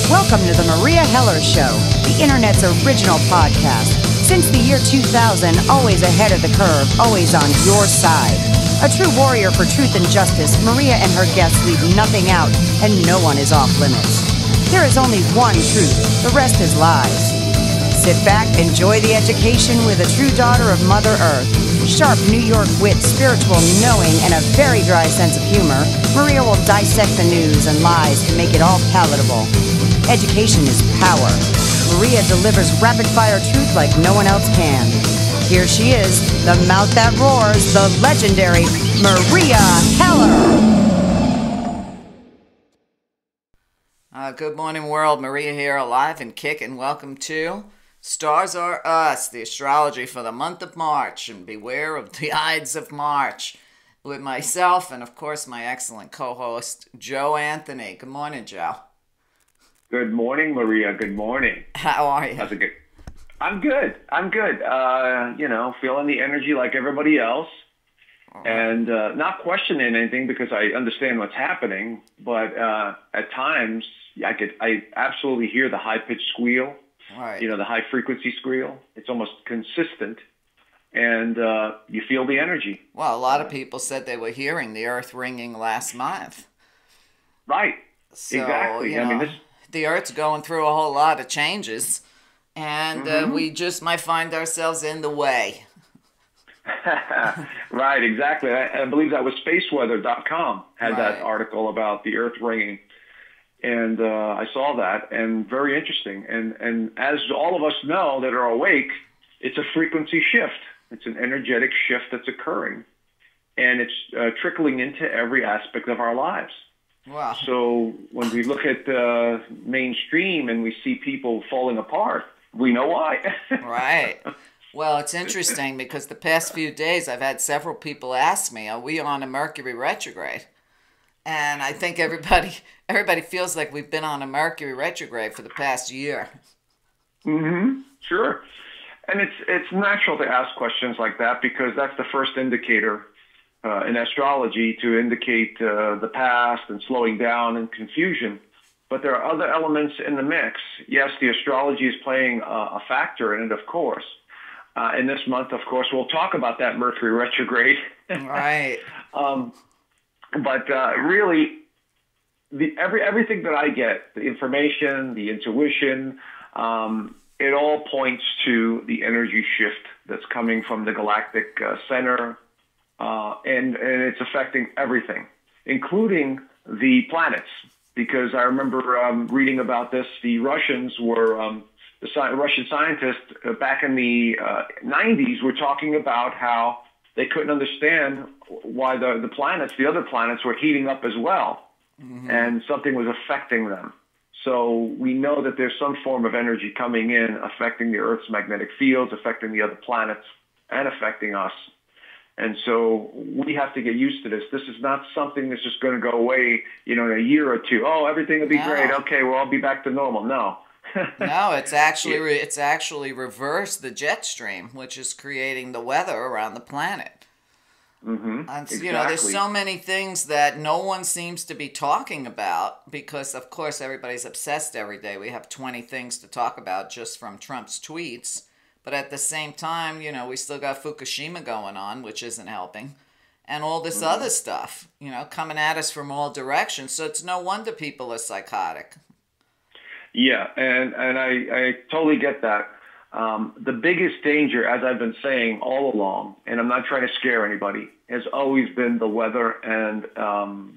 Welcome to the Maria Heller Show, the Internet's original podcast. Since the year 2000, always ahead of the curve, always on your side. A true warrior for truth and justice, Maria and her guests leave nothing out, and no one is off limits. There is only one truth, the rest is lies. Sit back, enjoy the education with a true daughter of Mother Earth. Sharp New York wit, spiritual knowing, and a very dry sense of humor, Maria will dissect the news and lies to make it all palatable. Education is power. Maria delivers rapid-fire truth like no one else can. Here she is, the mouth that roars, the legendary Maria Heller. Good morning, world. Maria here, alive and kicking. Welcome to Stars Are Us, the astrology for the month of March. And beware of the Ides of March with myself and, of course, my excellent co-host, Joe Anthony. Good morning, Joe. Good morning, Maria. Good morning. How are you? How's it going? I'm good. Feeling the energy like everybody else. And not questioning anything because I understand what's happening. But at times, I absolutely hear the high-pitched squeal. Right. The high-frequency squeal. It's almost consistent. And you feel the energy. Well, a lot of people said they were hearing the earth ringing last month. Right. So, exactly. The earth's going through a whole lot of changes. And we just might find ourselves in the way. Right, exactly. I believe that was spaceweather.com had that article about the earth ringing. And I saw that, and very interesting. And as all of us know that are awake, it's a frequency shift. It's an energetic shift that's occurring. And it's trickling into every aspect of our lives. Wow. So when we look at the mainstream and we see people falling apart, we know why. Right. Well, it's interesting because the past few days I've had several people ask me, are we on a Mercury Retrograde? And I think everybody feels like we've been on a Mercury Retrograde for the past year. Mm-hmm. Sure. And it's natural to ask questions like that because that's the first indicator in astrology to indicate the past and slowing down and confusion. But there are other elements in the mix. Yes, the astrology is playing a factor in it, of course. In this month, of course, we'll talk about that Mercury retrograde. Right. But really, everything that I get, the information, the intuition, it all points to the energy shift that's coming from the galactic center, and it's affecting everything, including the planets. Because I remember reading about this. The Russians were, Russian scientists back in the 90s were talking about how they couldn't understand why the planets, the other planets, were heating up as well. Mm-hmm. And something was affecting them. So we know that there's some form of energy coming in, affecting the Earth's magnetic fields, affecting the other planets, and affecting us. And so we have to get used to this. This is not something that's just going to go away, in a year or two. Oh, everything will be great. Okay, we'll all be back to normal. No. No, it's actually reversed the jet stream, which is creating the weather around the planet. Mm-hmm. And, exactly. There's so many things that no one seems to be talking about because, of course, everybody's obsessed every day. We have 20 things to talk about just from Trump's tweets. But at the same time, we still got Fukushima going on, which isn't helping. And all this other stuff, coming at us from all directions. So it's no wonder people are psychotic. Yeah, and I totally get that. The biggest danger, as I've been saying all along, and I'm not trying to scare anybody, has always been the weather and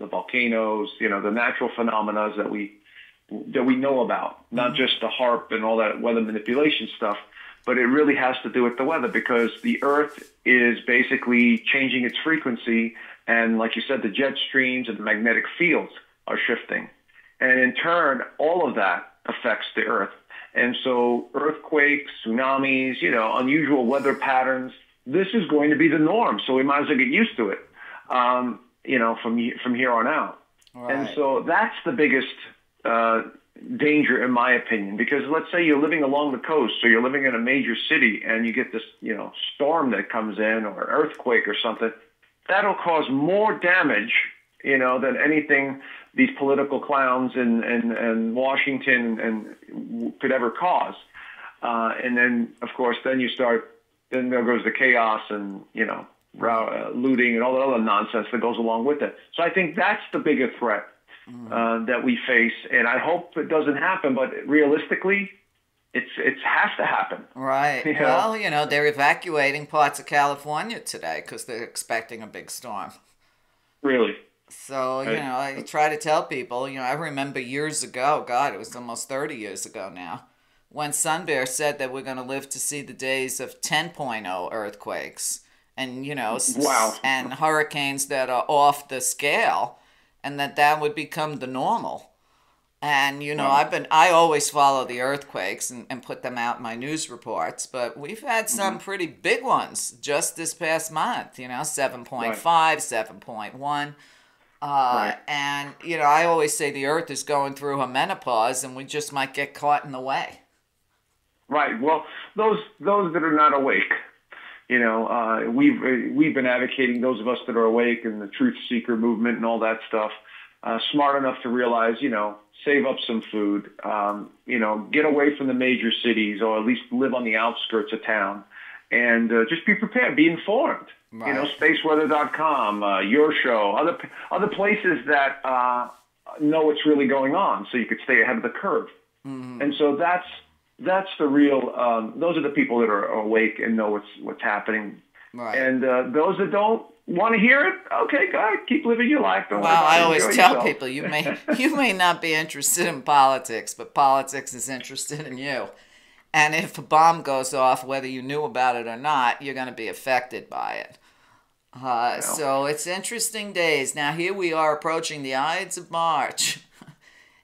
the volcanoes, the natural phenomena that we know about, not just the HARP and all that weather manipulation stuff. But it really has to do with the weather because the Earth is basically changing its frequency. And like you said, the jet streams and the magnetic fields are shifting. And in turn, all of that affects the Earth. And so earthquakes, tsunamis, unusual weather patterns, this is going to be the norm. So we might as well get used to it, from here on out. Right. And so that's the biggest danger, in my opinion, because let's say you're living along the coast, so you're living in a major city, and you get this, storm that comes in, or earthquake or something, that'll cause more damage, than anything these political clowns in Washington and could ever cause. And then, of course, then there goes the chaos and, looting and all the other nonsense that goes along with it. So I think that's the bigger threat that we face. And I hope it doesn't happen, but realistically, it has to happen. Right. You know? Well, they're evacuating parts of California today because they're expecting a big storm. Really? So, I try to tell people, I remember years ago, God, it was almost 30 years ago now, when Sun Bear said that we're going to live to see the days of 10.0 earthquakes and, wow. and hurricanes that are off the scale, and that would become the normal. And, wow. I always follow the earthquakes and put them out in my news reports, but we've had some pretty big ones just this past month, 7.5, 7.1. Right. And, I always say the earth is going through her menopause and we just might get caught in the way. Right. Well, those that are not awake, we've been advocating, those of us that are awake and the truth seeker movement and all that stuff, smart enough to realize, save up some food, get away from the major cities or at least live on the outskirts of town and just be prepared, be informed. Right. Spaceweather.com, your show, other places that know what's really going on so you could stay ahead of the curve. Mm-hmm. And so that's the real, those are the people that are awake and know what's happening. Right. And those that don't want to hear it, okay, go ahead, keep living your life. Don't worry about I it. always Enjoy tell yourself. people you may not be interested in politics, but politics is interested in you. And if a bomb goes off, whether you knew about it or not, you're going to be affected by it. So it's interesting days. Now here we are approaching the Ides of March.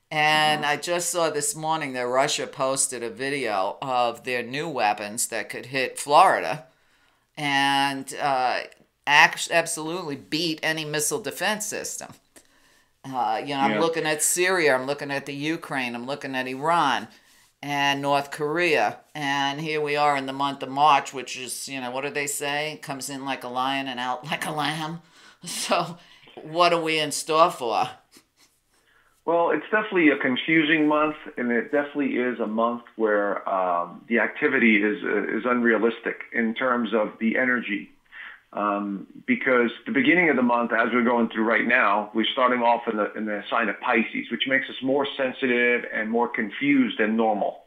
And I just saw this morning that Russia posted a video of their new weapons that could hit Florida and absolutely beat any missile defense system. I'm looking at Syria, I'm looking at the Ukraine, I'm looking at Iran and North Korea. And here we are in the month of March, which is, what do they say? Comes in like a lion and out like a lamb. So what are we in store for? Well, it's definitely a confusing month, and it definitely is a month where the activity is unrealistic in terms of the energy. Because the beginning of the month, as we're going through right now, we're starting off in the sign of Pisces, which makes us more sensitive and more confused than normal.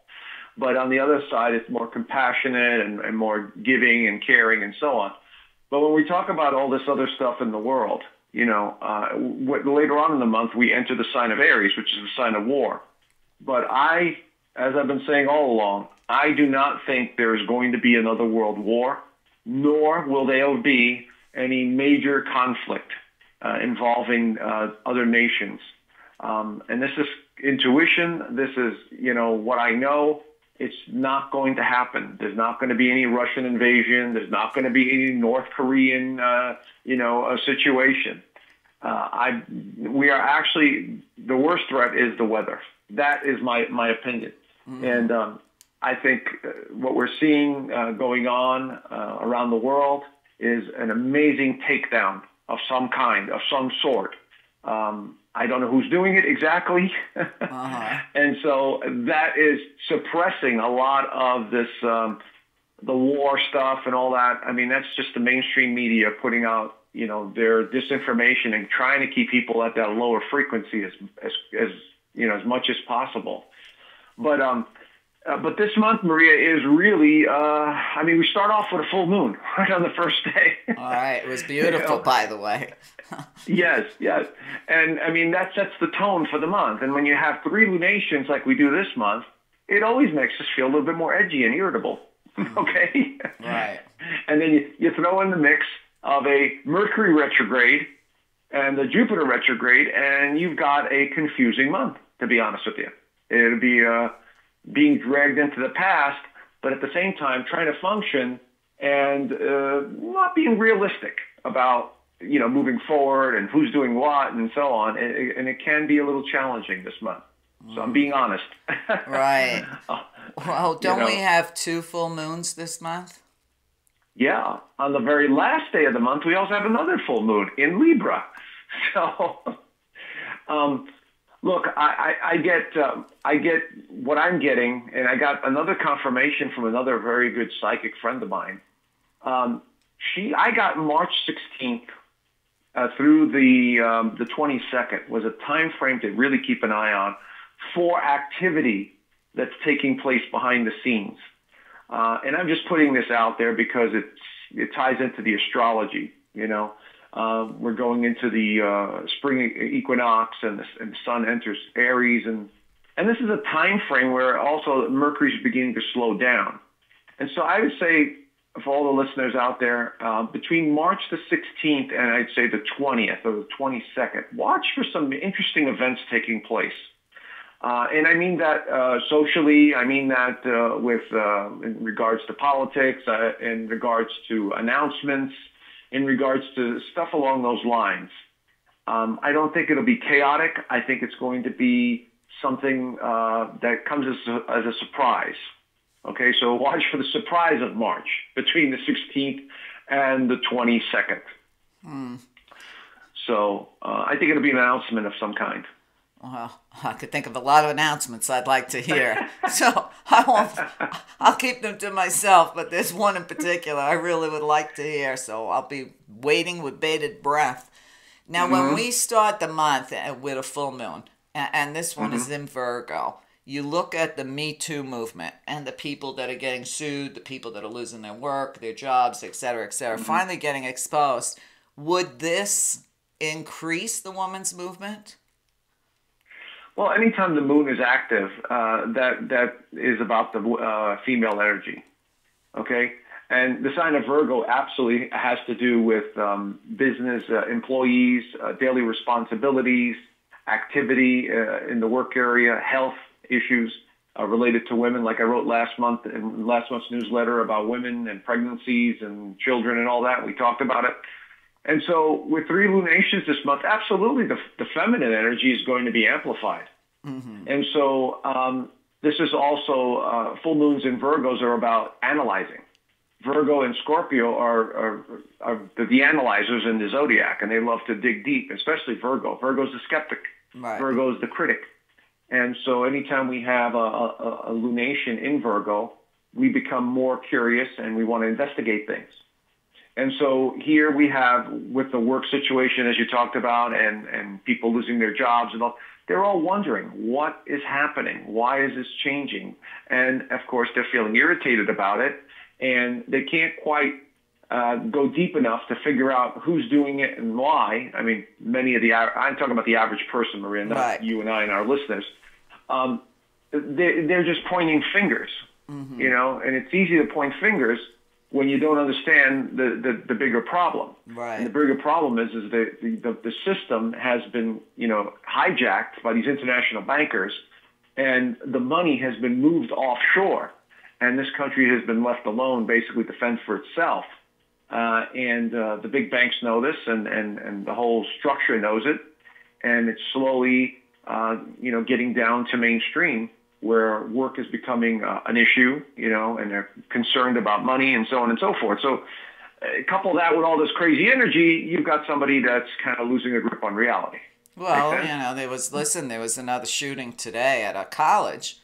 But on the other side, it's more compassionate and more giving and caring and so on. But when we talk about all this other stuff in the world, later on in the month, we enter the sign of Aries, which is the sign of war. But as I've been saying all along, I do not think there is going to be another world war, nor will there be any major conflict involving other nations. And this is intuition. This is, what I know. It's not going to happen. There's not going to be any Russian invasion. There's not going to be any North Korean, a situation. We are actually, the worst threat is the weather. That is my opinion. Mm-hmm. And I think what we're seeing going on around the world is an amazing takedown of some kind, of some sort. I don't know who's doing it exactly. And so that is suppressing a lot of this, the war stuff and all that. I mean, that's just the mainstream media putting out, their disinformation and trying to keep people at that lower frequency as much as possible. But this month, Maria, is really, we start off with a full moon right on the first day. All right. It was beautiful, by the way. Yes. And, that sets the tone for the month. And when you have 3 lunations like we do this month, it always makes us feel a little bit more edgy and irritable. Okay? Right. And then you throw in the mix of a Mercury retrograde and the Jupiter retrograde, and you've got a confusing month, to be honest with you. It'll be being dragged into the past, but at the same time trying to function and not being realistic about, moving forward and who's doing what and so on. And it can be a little challenging this month. So I'm being honest. Right. Well, don't we have 2 full moons this month? Yeah. On the very last day of the month, we also have another full moon in Libra. So Look, I get what I'm getting, and I got another confirmation from another very good psychic friend of mine. I got March 16th through the 22nd was a time frame to really keep an eye on for activity that's taking place behind the scenes. And I'm just putting this out there because it ties into the astrology. We're going into the spring equinox, and the sun enters Aries, and this is a time frame where also Mercury is beginning to slow down. And so I would say, for all the listeners out there, between March the 16th and I'd say the 20th or the 22nd, watch for some interesting events taking place. And I mean that socially, I mean that in regards to politics, in regards to announcements, in regards to stuff along those lines. I don't think it'll be chaotic. I think it's going to be something that comes as a surprise. Okay, so watch for the surprise of March between the 16th and the 22nd. So I think it'll be an announcement of some kind. Well, I could think of a lot of announcements I'd like to hear. So I'll keep them to myself, but there's one in particular I really would like to hear, so I'll be waiting with bated breath. Now, when we start the month with a full moon, and this one is in Virgo, you look at the Me Too movement and the people that are getting sued, the people that are losing their work, their jobs, et cetera, finally getting exposed. Would this increase the woman's movement? Well, anytime the moon is active, that is about the female energy, okay? And the sign of Virgo absolutely has to do with business, employees, daily responsibilities, activity in the work area, health issues related to women, like I wrote last month's newsletter about women and pregnancies and children and all that. We talked about it. And so with 3 lunations this month, absolutely the feminine energy is going to be amplified. And so this is also full moons in Virgos are about analyzing. Virgo and Scorpio are the analyzers in the zodiac, and they love to dig deep, especially Virgo. Virgo's the skeptic. Right. Virgo's the critic. And so anytime we have a lunation in Virgo, we become more curious and we want to investigate things. And so here we have, with the work situation, as you talked about, and people losing their jobs and all, they're all wondering, what is happening? Why is this changing? And, of course, they're feeling irritated about it, and they can't quite go deep enough to figure out who's doing it and why. I mean, I'm talking about the average person, Maria, not right. You and I and our listeners. They're just pointing fingers, and it's easy to point fingers when you don't understand the bigger problem. Right. And the bigger problem is the system has been, hijacked by these international bankers, and the money has been moved offshore, and this country has been left alone, basically to fend for itself. And the big banks know this, and the whole structure knows it, and it's slowly, getting down to mainstream, where work is becoming an issue, and they're concerned about money and so on and so forth. So couple that with all this crazy energy, you've got somebody that's kind of losing a grip on reality. Well, there was another shooting today at a college,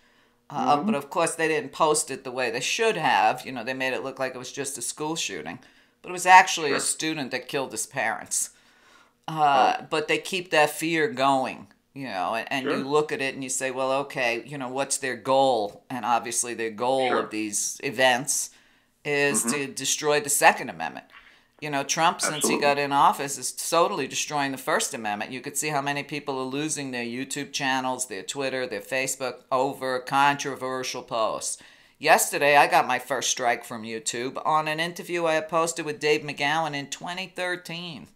but of course they didn't post it the way they should have. They made it look like it was just a school shooting, but it was actually a student that killed his parents. But they keep that fear going. And you look at it and you say, well, okay, what's their goal? And obviously their goal of these events is to destroy the Second Amendment. Trump, since he got in office, is totally destroying the First Amendment. You could see how many people are losing their YouTube channels, their Twitter, their Facebook over controversial posts. Yesterday, I got my first strike from YouTube on an interview I had posted with Dave McGowan in 2013.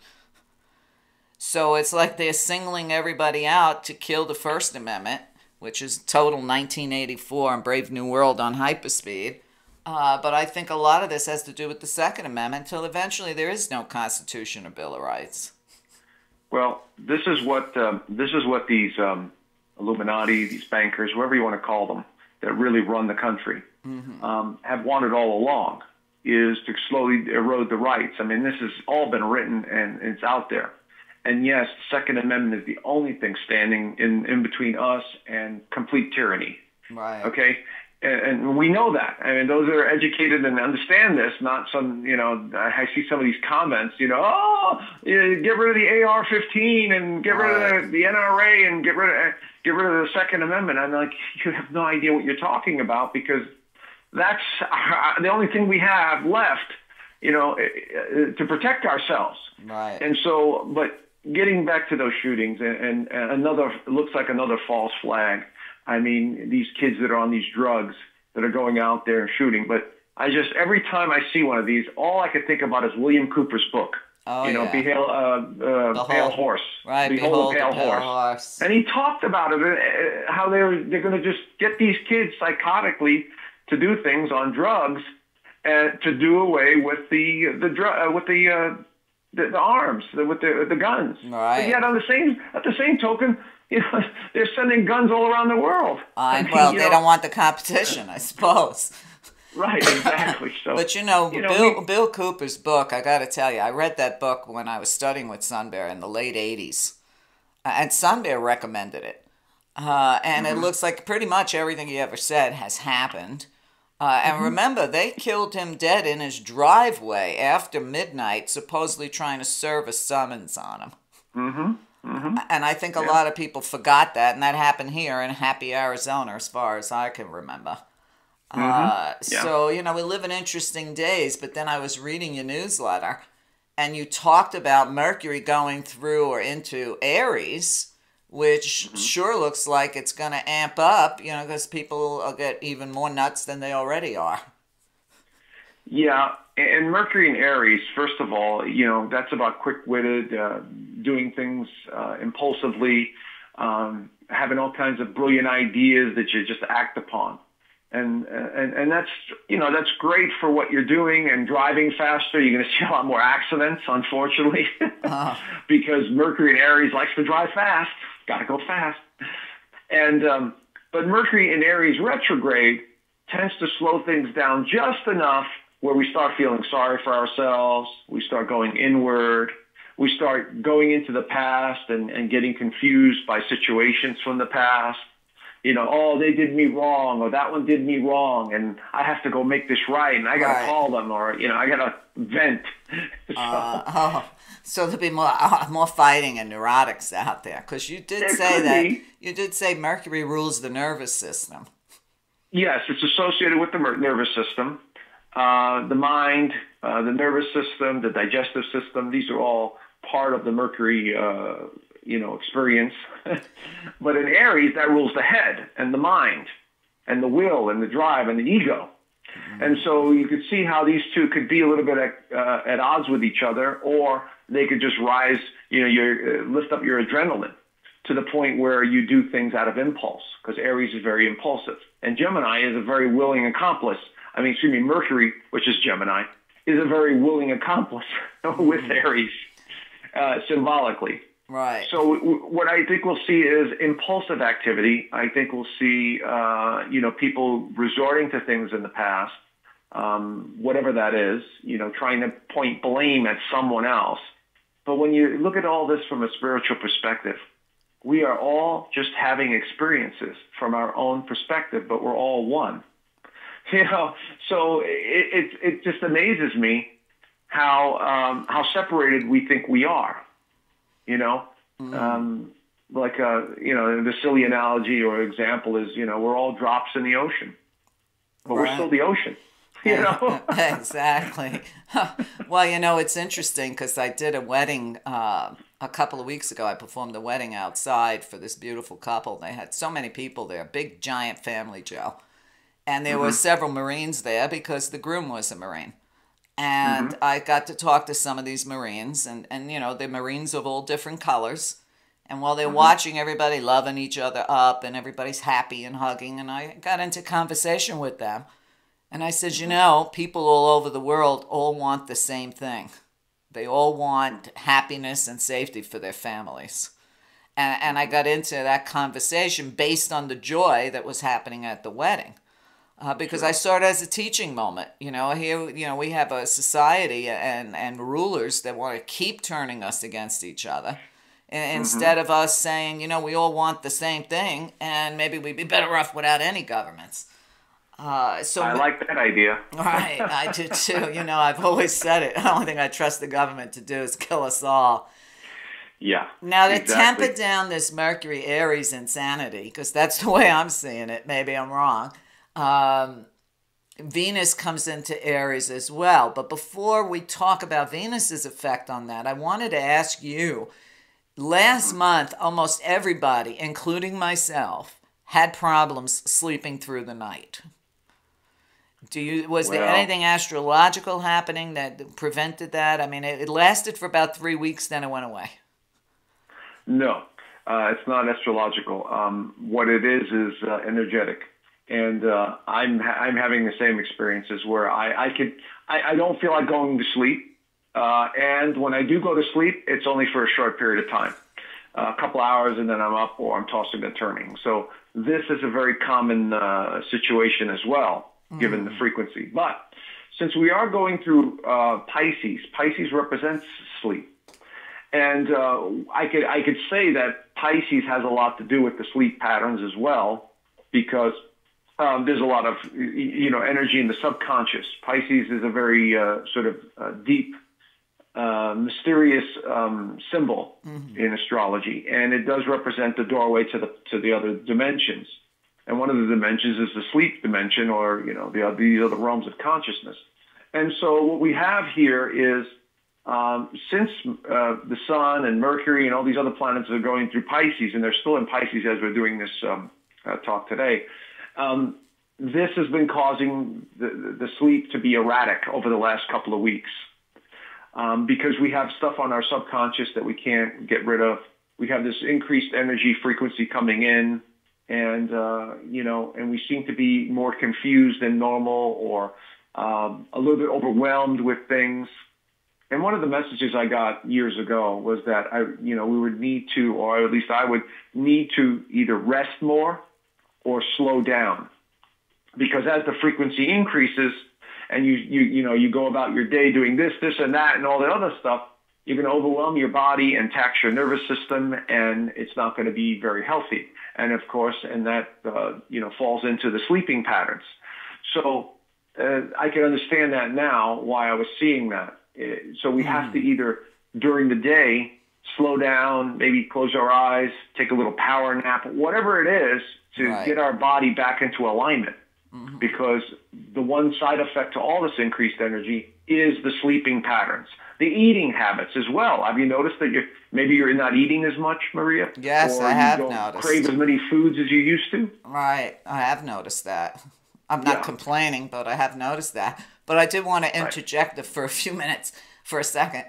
So it's like they're singling everybody out to kill the First Amendment, which is total 1984 and Brave New World on hyperspeed. But I think a lot of this has to do with the Second Amendment until eventually there is no Constitution or Bill of Rights. Well, this is what these Illuminati, these bankers, whoever you want to call them, that really run the country, have wanted all along, is to slowly erode the rights. I mean, this has all been written and it's out there. And yes, the Second Amendment is the only thing standing in between us and complete tyranny. Right. Okay? And we know that. I mean, those that are educated and understand this, not some, I see some of these comments, get rid of the AR-15 and get rid of the NRA and get rid of the Second Amendment. I'm like, you have no idea what you're talking about, because that's the only thing we have left, to protect ourselves. Right. And so, but getting back to those shootings and it looks like another false flag. I mean, these kids that are on these drugs that are going out there and shooting. But every time I see one of these, all I can think about is William Cooper's book. Pale Horse. Right, Behold the Pale Horse. And he talked about it, how they're going to just get these kids psychotically to do things on drugs and to do away with the arms, with the guns. Right. But yet at the same token, they're sending guns all around the world. They don't want the competition, I suppose. Right, exactly. So, but Bill Cooper's book, I got to tell you, I read that book when I was studying with Sun Bear in the late 80s. And Sun Bear recommended it. And it looks like pretty much everything he ever said has happened. And remember, they killed him dead in his driveway after midnight, supposedly trying to serve a summons on him. And I think a lot of people forgot that, and that happened here in Happy, Arizona, as far as I can remember. So, we live in interesting days, but then I was reading your newsletter, and you talked about Mercury going through or into Aries, which sure looks like it's going to amp up, because people will get even more nuts than they already are. Yeah, and Mercury in Aries, first of all, that's about quick-witted, doing things impulsively, having all kinds of brilliant ideas that you just act upon. And that's, that's great for what you're doing and driving faster. You're going to see a lot more accidents, unfortunately, because Mercury in Aries likes to drive fast. Got to go fast. And, but Mercury in Aries retrograde tends to slow things down just enough where we start feeling sorry for ourselves. We start going inward. We start going into the past and getting confused by situations from the past. They did me wrong, or that one did me wrong, and I have to go make this right, and I got to call them, or, I got to vent. So there'll be more fighting and neurotics out there, because you did say Mercury rules the nervous system. Yes, it's associated with the nervous system, the mind, the nervous system, the digestive system. These are all part of the Mercury experience. But in Aries, that rules the head and the mind and the will and the drive and the ego. And so you could see how these two could be a little bit at odds with each other, or they could just rise, lift up your adrenaline to the point where you do things out of impulse, because Aries is very impulsive. And Gemini is a very willing accomplice. Mercury, which is Gemini, is a very willing accomplice with Aries, symbolically. Right. So what I think we'll see is impulsive activity. I think we'll see, people resorting to things in the past, whatever that is, trying to point blame at someone else. But when you look at all this from a spiritual perspective, we are all just having experiences from our own perspective, but we're all one. So it just amazes me how separated we think we are. The silly analogy or example is, we're all drops in the ocean, but we're still the ocean, Exactly. Well, it's interesting because I did a wedding a couple of weeks ago. I performed a wedding outside for this beautiful couple. They had so many people there, big, giant family, Joe. And there were several Marines there because the groom was a Marine. And I got to talk to some of these Marines, and they're Marines of all different colors. And while they're watching everybody loving each other up and everybody's happy and hugging, and I got into conversation with them. And I said, people all over the world all want the same thing. They all want happiness and safety for their families. And I got into that conversation based on the joy that was happening at the wedding. Because I saw it as a teaching moment. Here, we have a society and rulers that want to keep turning us against each other. Instead of us saying, we all want the same thing, and maybe we'd be better off without any governments. So I like that idea. Right, I do too. I've always said it. The only thing I trust the government to do is kill us all. Yeah. Now, to temper down this Mercury Aries insanity, because that's the way I'm seeing it, maybe I'm wrong, Venus comes into Aries as well. But before we talk about Venus's effect on that, I wanted to ask you, last month, almost everybody, including myself, had problems sleeping through the night. Was there anything astrological happening that prevented that? I mean, it lasted for about 3 weeks, then it went away. No, it's not astrological. What it is energetic, and I'm having the same experiences where I don't feel like going to sleep, and when I do go to sleep, it's only for a short period of time, a couple hours, and then I'm up or I'm tossing and turning. So this is a very common situation as well, given the frequency. But since we are going through Pisces represents sleep. And I could say that Pisces has a lot to do with the sleep patterns as well, because there's a lot of energy in the subconscious. Pisces is a very sort of deep, mysterious symbol in astrology, and it does represent the doorway to the other dimensions. And one of the dimensions is the sleep dimension, or these are the realms of consciousness. And so what we have here is, since the Sun and Mercury and all these other planets are going through Pisces, and they're still in Pisces as we're doing this talk today, this has been causing the sleep to be erratic over the last couple of weeks, because we have stuff on our subconscious that we can't get rid of. We have this increased energy frequency coming in, and and we seem to be more confused than normal, or a little bit overwhelmed with things. And one of the messages I got years ago was that we would need to, or at least I would need to, either rest more or slow down, because as the frequency increases and you go about your day doing this, and that, and all the other stuff, you're going to overwhelm your body and tax your nervous system, and it's not going to be very healthy. And of course, that falls into the sleeping patterns. So I can understand that now, why I was seeing that. So we have to either, during the day, slow down, maybe close our eyes, take a little power nap, whatever it is, to get our body back into alignment. Because the one side effect to all this increased energy is the sleeping patterns, the eating habits as well. Have you noticed that you're not eating as much, Maria? Yes, I have noticed. Or you don't crave as many foods as you used to? Right, I have noticed that. I'm not complaining, but I have noticed that. But I did want to interject for a few minutes, for a second.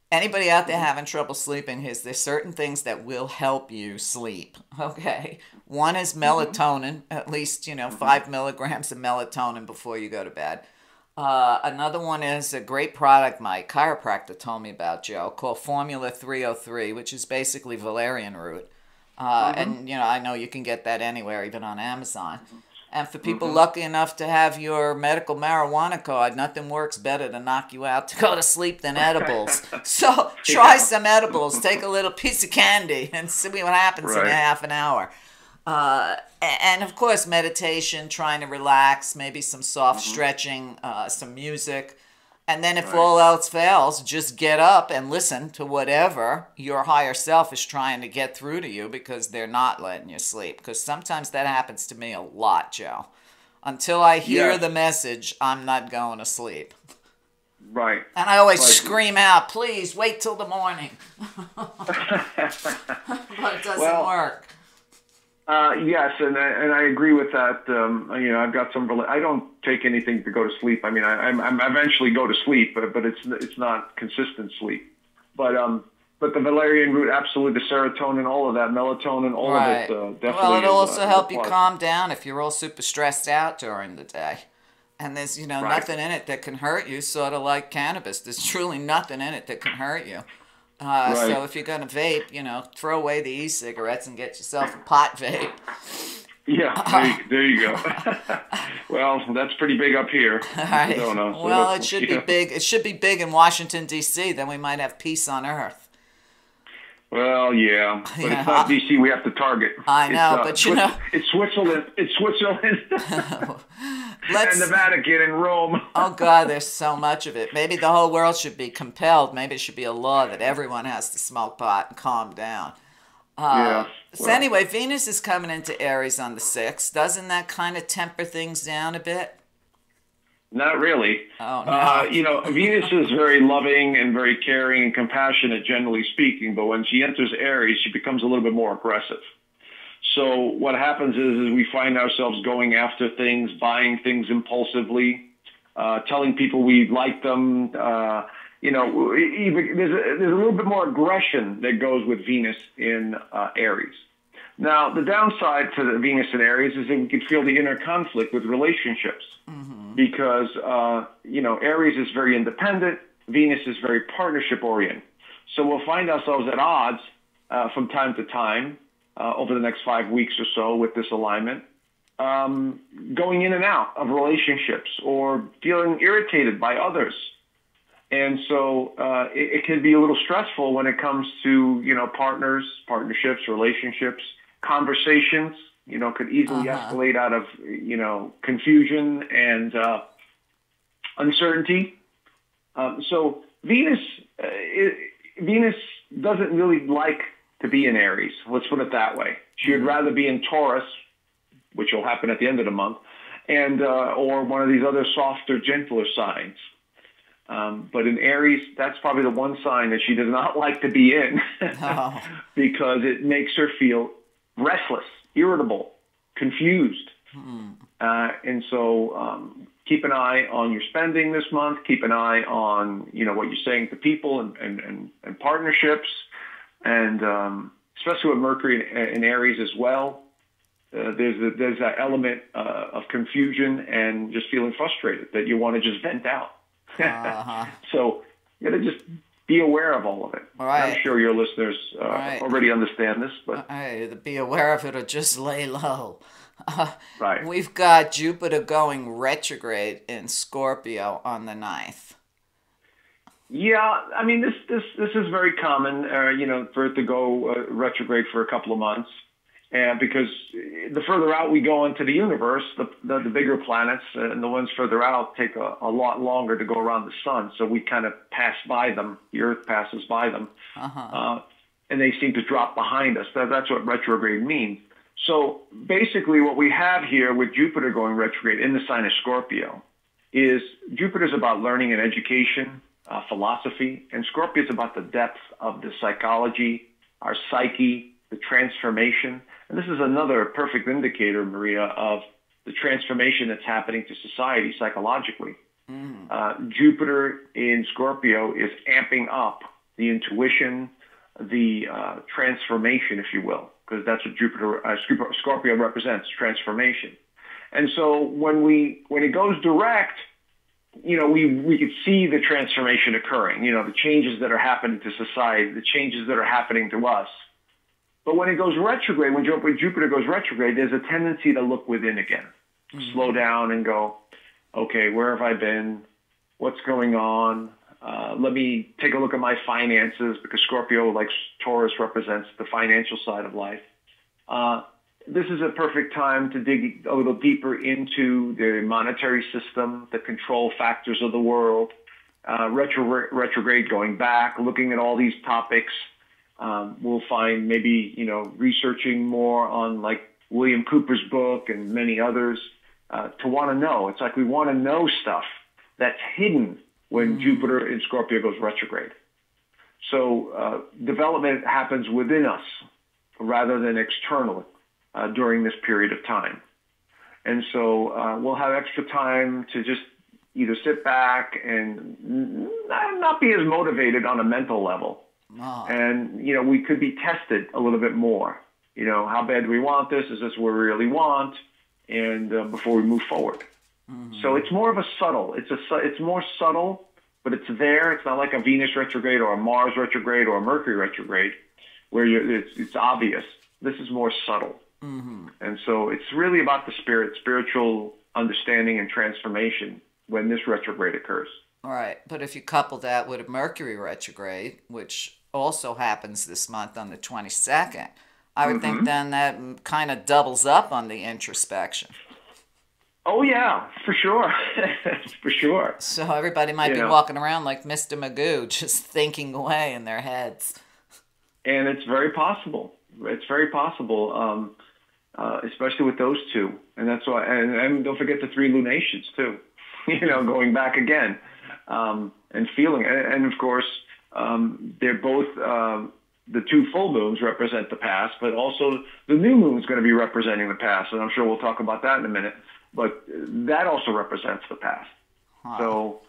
Anybody out there having trouble sleeping, there's certain things that will help you sleep, okay? One is melatonin, at least, 5 milligrams of melatonin before you go to bed. Another one is a great product my chiropractor told me about, Joe, called Formula 303, which is basically valerian root. And, I know you can get that anywhere, even on Amazon. And for people lucky enough to have your medical marijuana card, nothing works better to knock you out to go to sleep than edibles. So try some edibles, take a little piece of candy, and see what happens in a half an hour. And of course, meditation, trying to relax, maybe some soft stretching, some music. And then if all else fails, just get up and listen to whatever your higher self is trying to get through to you, because they're not letting you sleep. Because sometimes that happens to me a lot, Joe. Until I hear the message, I'm not going to sleep. Right. And I always scream out, please, wait till the morning. But it doesn't work. Yes, and I agree with that. I've got I don't take anything to go to sleep. I mean, I'm eventually go to sleep, but it's not consistent sleep. But the valerian root, absolutely, the serotonin, all of that, melatonin, all of it, definitely. Well, it'll also help you calm down if you're all super stressed out during the day. And there's, nothing in it that can hurt you, sort of like cannabis. There's truly nothing in it that can hurt you. So if you're going to vape, throw away the e-cigarettes and get yourself a pot vape. Yeah, there you go. Well, that's pretty big up here. Right. Well, it should be big. It should be big in Washington, D.C. Then we might have peace on Earth. Well, yeah, but Yeah. it's not DC we have to target. I know, but you know. It's Switzerland. It's Switzerland. And the Vatican and Rome. Oh, God, there's so much of it. Maybe the whole world should be compelled. Maybe it should be a law that everyone has to smoke pot and calm down. Yeah. So anyway, Venus is coming into Aries on the 6th. Doesn't that kind of temper things down a bit? Not really. Oh, no. Venus is very loving and very caring and compassionate, generally speaking, but when she enters Aries, she becomes a little bit more aggressive. So what happens is we find ourselves going after things, buying things impulsively, telling people we like them. Even there's a little bit more aggression that goes with Venus in Aries. Now, the downside to the Venus in Aries is that we could feel the inner conflict with relationships because, Aries is very independent. Venus is very partnership oriented. So we'll find ourselves at odds from time to time over the next 5 weeks or so with this alignment, going in and out of relationships or feeling irritated by others. And so it can be a little stressful when it comes to, partners, partnerships, relationships, conversations, could easily escalate out of, confusion and uncertainty. So Venus doesn't really like to be in Aries. Let's put it that way. She would rather be in Taurus, which will happen at the end of the month, and or one of these other softer, gentler signs. But in Aries, that's probably the one sign that she does not like to be in because it makes her feel restless, irritable, confused. And so keep an eye on your spending this month. Keep an eye on, what you're saying to people and partnerships. And especially with Mercury in Aries as well, there's that element of confusion and just feeling frustrated that you want to just vent out. So you got to just be aware of all of it. Right. I'm sure your listeners already understand this, but be aware of it or just lay low. Right. We've got Jupiter going retrograde in Scorpio on the 9th. Yeah, I mean this is very common, for it to go retrograde for a couple of months. Because the further out we go into the universe, the bigger planets and the ones further out take a lot longer to go around the sun. So we kind of pass by them. The Earth passes by them. And they seem to drop behind us. That's what retrograde means. So basically what we have here with Jupiter going retrograde in the sign of Scorpio is Jupiter's about learning and education, philosophy, and Scorpio is about the depth of the psychology, our psyche, the transformation. And this is another perfect indicator, Maria, of the transformation that's happening to society psychologically. Jupiter in Scorpio is amping up the intuition, the transformation, if you will, because that's what Scorpio represents, transformation. And so when it goes direct, we could see the transformation occurring, the changes that are happening to society, the changes that are happening to us. But when it goes retrograde, when Jupiter goes retrograde, there's a tendency to look within again, slow down and go, okay, where have I been? What's going on? Let me take a look at my finances because Scorpio, like Taurus, represents the financial side of life. This is a perfect time to dig a little deeper into the monetary system, the control factors of the world, retrograde going back, looking at all these topics. We'll find maybe, researching more on like William Cooper's book and many others to want to know. It's like we want to know stuff that's hidden when Jupiter in Scorpio goes retrograde. So development happens within us rather than externally during this period of time. And so we'll have extra time to just either sit back and not be as motivated on a mental level. And, we could be tested a little bit more. How bad do we want this? Is this what we really want? And before we move forward. So it's more of a subtle. It's more subtle, but it's there. It's not like a Venus retrograde or a Mars retrograde or a Mercury retrograde where it's obvious. This is more subtle. And so it's really about the spiritual understanding and transformation when this retrograde occurs. All right, but if you couple that with a Mercury retrograde, which also happens this month on the 22nd. I would think then that kind of doubles up on the introspection. Oh, yeah, for sure. For sure. So everybody might be walking around like Mr. Magoo, just thinking away in their heads. And it's very possible. It's very possible, especially with those two. And that's why, and don't forget the 3 lunations too, going back again, and feeling. And of course, they're both, the 2 full moons represent the past, but also the new moon is going to be representing the past. And I'm sure we'll talk about that in a minute. But that also represents the past. Huh. So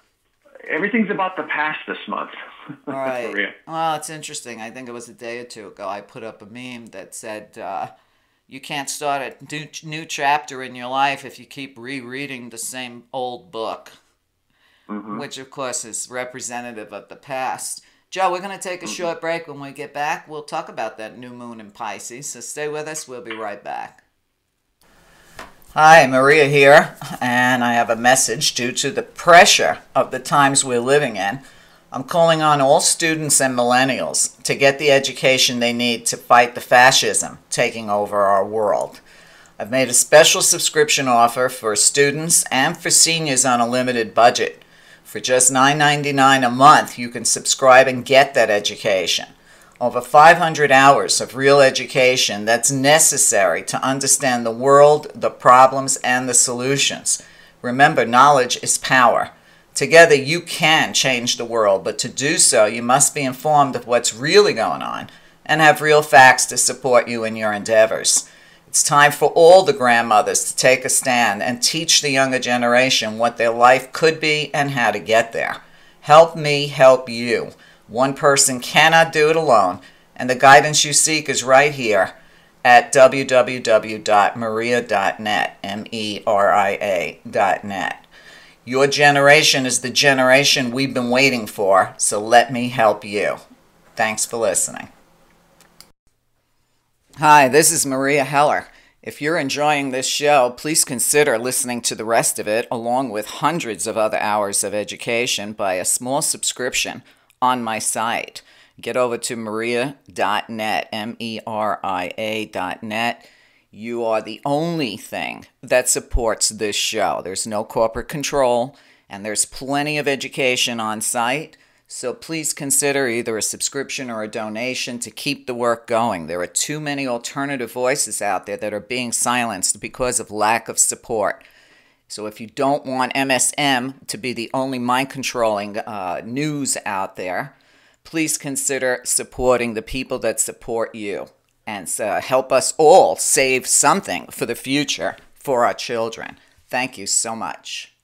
everything's about the past this month. All right. Maria. Well, it's interesting. I think it was a day or 2 ago I put up a meme that said, you can't start a new chapter in your life if you keep rereading the same old book, which, of course, is representative of the past. Joe, we're going to take a short break. When we get back, we'll talk about that new moon in Pisces. So stay with us. We'll be right back. Hi, Maria here, and I have a message. Due to the pressure of the times we're living in, I'm calling on all students and millennials to get the education they need to fight the fascism taking over our world. I've made a special subscription offer for students and for seniors on a limited budget. For just $9.99 a month, you can subscribe and get that education. Over 500 hours of real education that's necessary to understand the world, the problems, and the solutions. Remember, knowledge is power. Together, you can change the world, but to do so, you must be informed of what's really going on and have real facts to support you in your endeavors. It's time for all the grandmothers to take a stand and teach the younger generation what their life could be and how to get there. Help me help you. One person cannot do it alone, and the guidance you seek is right here at www.meria.net, meria.net. Your generation is the generation we've been waiting for, so let me help you. Thanks for listening. Hi, this is Maria Heller. If you're enjoying this show, please consider listening to the rest of it, along with hundreds of other hours of education, by a small subscription on my site. Get over to meria.net, meria.net. You are the only thing that supports this show. There's no corporate control, and there's plenty of education on site. So please consider either a subscription or a donation to keep the work going. There are too many alternative voices out there that are being silenced because of lack of support. So if you don't want MSM to be the only mind-controlling news out there, please consider supporting the people that support you and help us all save something for the future for our children. Thank you so much.